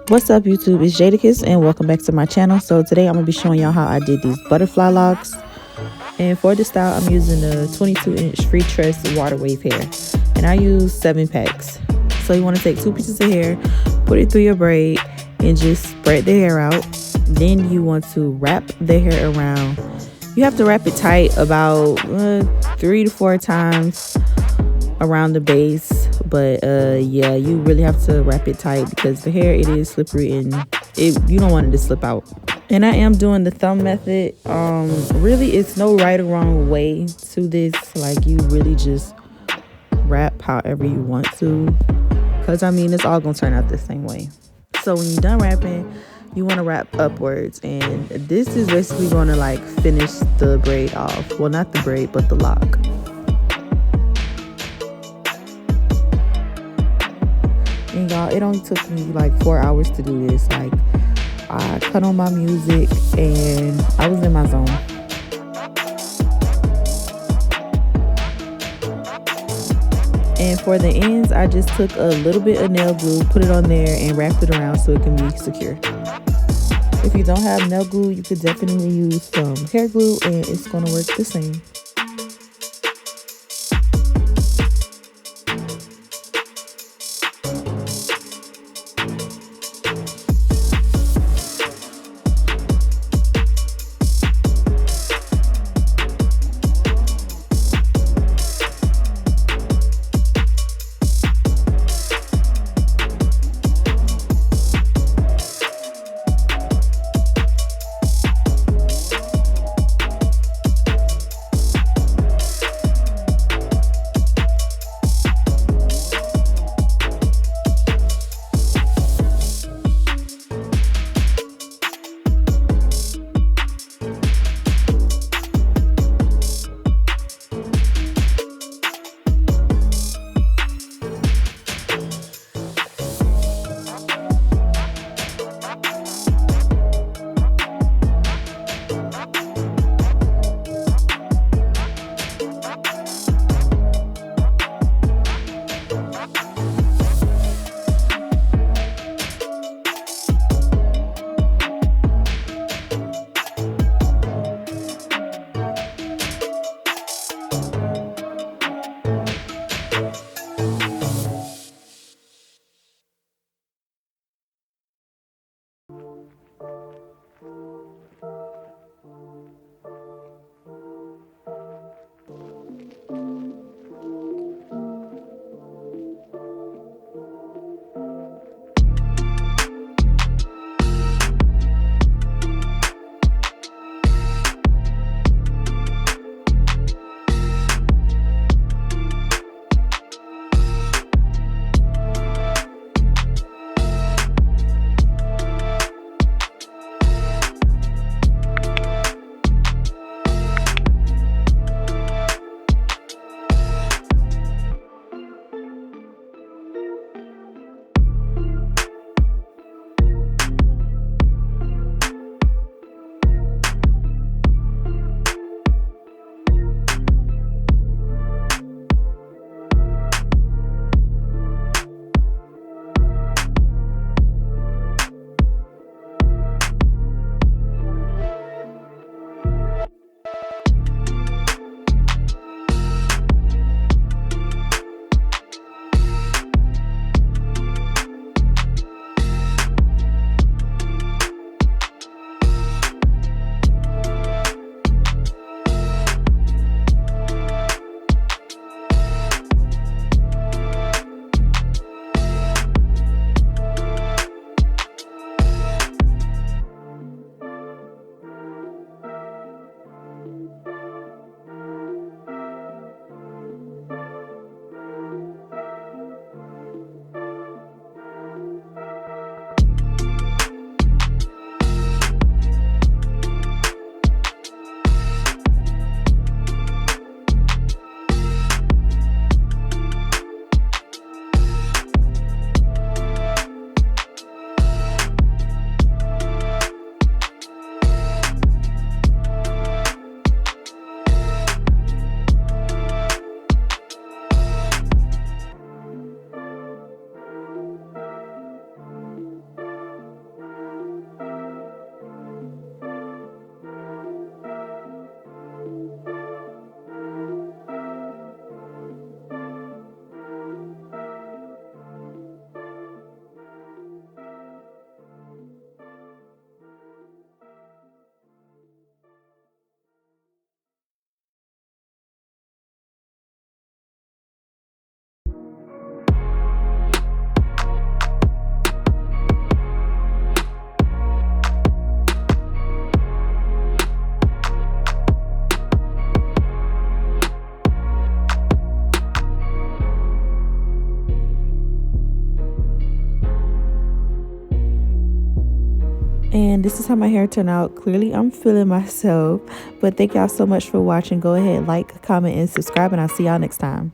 What's up YouTube, it's Jadakiss and welcome back to my channel. So today I'm going to be showing y'all how I did these butterfly locks. And for this style I'm using the 22-inch free tress water wave hair. And I use 7 packs. So you want to take 2 pieces of hair, put it through your braid and just spread the hair out. Then you want to wrap the hair around. You have to wrap it tight about 3 to 4 times around the base. But yeah, you really have to wrap it tight because the hair, it is slippery and you don't want it to slip out. And I am doing the thumb method. Really it's no right or wrong way to this. Like, you really just wrap however you want to, because I mean it's all gonna turn out the same way. So when you're done wrapping, you want to wrap upwards, and this is basically going to like finish the braid off. Well, not the braid, but the lock. And y'all, it only took me like 4 hours to do this. Like, I cut on my music and I was in my zone. And for the ends, I just took a little bit of nail glue, put it on there and wrapped it around so it can be secure. If you don't have nail glue, you could definitely use some hair glue and it's going to work the same. And this is how my hair turned out. Clearly I'm feeling myself, but thank y'all so much for watching. Go ahead, like, comment, and subscribe, and I'll see y'all next time.